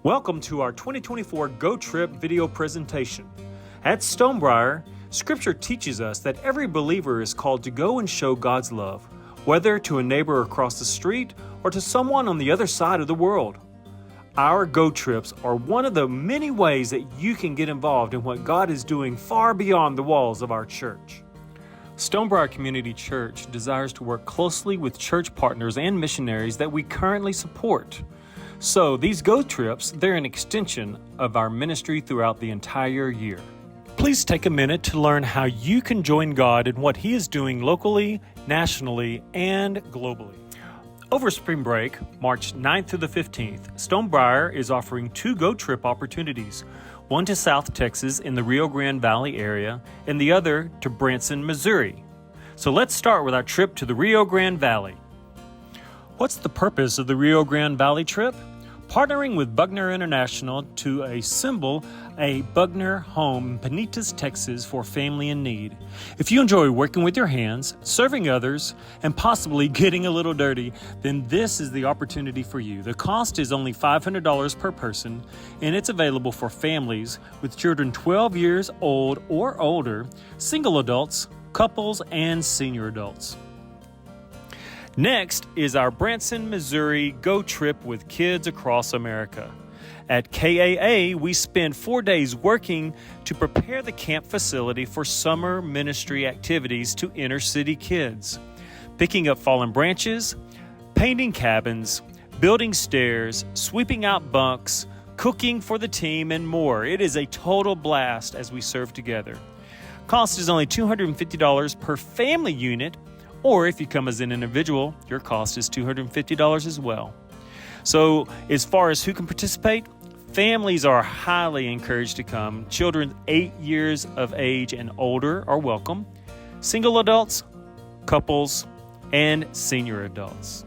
Welcome to our 2024 Go Trip video presentation. At Stonebriar, Scripture teaches us that every believer is called to go and show God's love, whether to a neighbor across the street or to someone on the other side of the world. Our Go Trips are one of the many ways that you can get involved in what God is doing far beyond the walls of our church. Stonebriar Community Church desires to work closely with church partners and missionaries that we currently support. So these Go Trips, they're an extension of our ministry throughout the entire year. Please take a minute to learn how you can join God in what He is doing locally, nationally, and globally. Over spring break, March 9th through the 15th, Stonebriar is offering 2 Go Trip opportunities, one to South Texas in the Rio Grande Valley area and the other to Branson, Missouri. So let's start with our trip to the Rio Grande Valley. What's the purpose of the Rio Grande Valley trip? Partnering with Bugner International to assemble a Bugner home in Penitas, Texas for family in need. If you enjoy working with your hands, serving others, and possibly getting a little dirty, then this is the opportunity for you. The cost is only $500 per person, and it's available for families with children 12 years old or older, single adults, couples, and senior adults. Next is our Branson, Missouri Go Trip with kids across America. At KAA, we spend 4 days working to prepare the camp facility for summer ministry activities to inner city kids, picking up fallen branches, painting cabins, building stairs, sweeping out bunks, cooking for the team, and more. It is a total blast as we serve together. Cost is only $250 per family unit, or if you come as an individual, your cost is $250 as well. So as far as who can participate, families are highly encouraged to come. Children 8 years of age and older are welcome. Single adults, couples, and senior adults.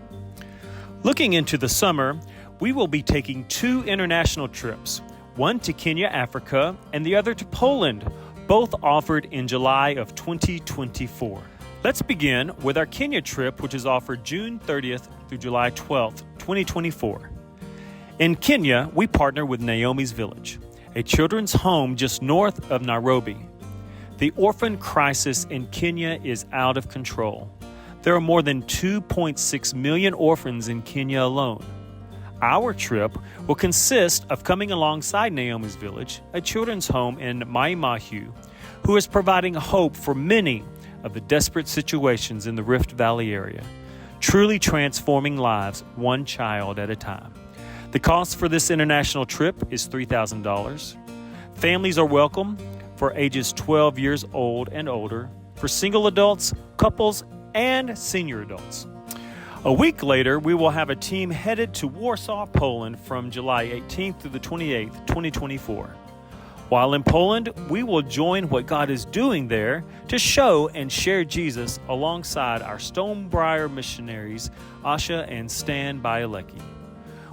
Looking into the summer, we will be taking 2 international trips, one to Kenya, Africa, and the other to Poland, both offered in July of 2024. Let's begin with our Kenya trip, which is offered June 30th through July 12th, 2024. In Kenya, we partner with Naomi's Village, a children's home just north of Nairobi. The orphan crisis in Kenya is out of control. There are more than 2.6 million orphans in Kenya alone. Our trip will consist of coming alongside Naomi's Village, a children's home in Mai Mahiu, who is providing hope for many of the desperate situations in the Rift Valley area, truly transforming lives one child at a time. The cost for this international trip is $3,000. Families are welcome for ages 12 years old and older, for single adults, couples, and senior adults. A week later, we will have a team headed to Warsaw, Poland from July 18th through the 28th, 2024. While in Poland, we will join what God is doing there to show and share Jesus alongside our Stonebriar missionaries, Asha and Stan Bialecki.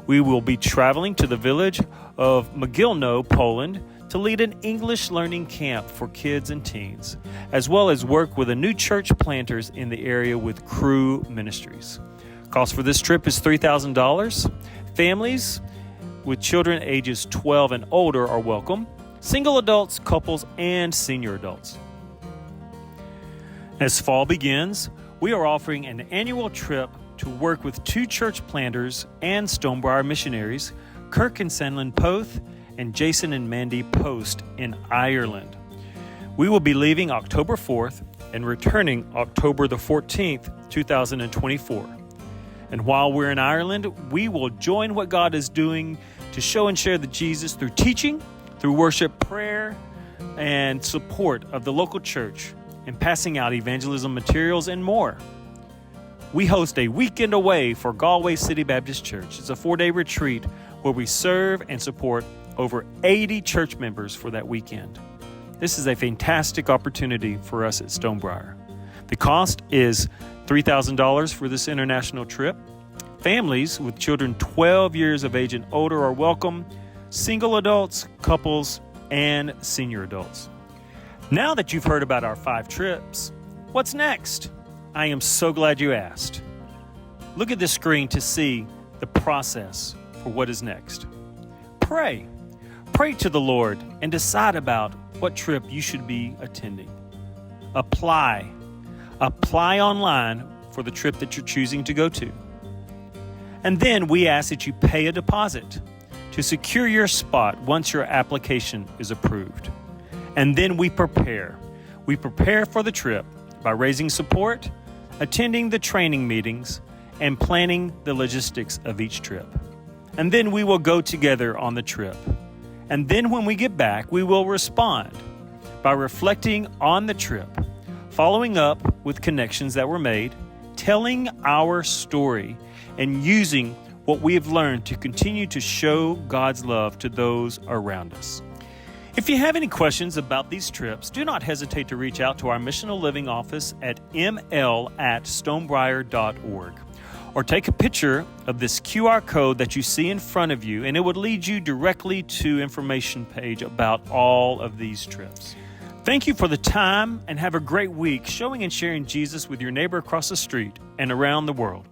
We will be traveling to the village of Mogilno, Poland, to lead an English learning camp for kids and teens, as well as work with a new church planters in the area with Cru Ministries. Cost for this trip is $3,000. Families with children ages 12 and older are welcome. Single adults, couples, and senior adults. As fall begins, we are offering an annual trip to work with 2 church planters and Stonebriar missionaries, Kirk and Sandlin Poth and Jason and Mandy Post in Ireland. We will be leaving October 4th and returning October the 14th, 2024. And while we're in Ireland, we will join what God is doing to show and share the Jesus through teaching, through worship, prayer, and support of the local church, and passing out evangelism materials and more. We host a weekend away for Galway City Baptist Church. It's a 4-day retreat where we serve and support over 80 church members for that weekend. This is a fantastic opportunity for us at Stonebriar. The cost is $3,000 for this international trip. Families with children 12 years of age and older are welcome. Single adults, couples, and senior adults. Now that you've heard about our 5 trips, what's next? I am so glad you asked. Look at this screen to see the process for what is next. pray. Pray to the Lord and decide about what trip you should be attending. Apply online for the trip that you're choosing to go to. And then we ask that you pay a deposit to secure your spot once your application is approved. And then we prepare. We prepare for the trip by raising support, attending the training meetings, and planning the logistics of each trip. And then we will go together on the trip. And then when we get back, we will respond by reflecting on the trip, following up with connections that were made, telling our story, and using what we have learned to continue to show God's love to those around us. If you have any questions about these trips, do not hesitate to reach out to our Missional Living office at ml@stonebriar.org, or take a picture of this QR code that you see in front of you, and it would lead you directly to information page about all of these trips. Thank you for the time, and have a great week showing and sharing Jesus with your neighbor across the street and around the world.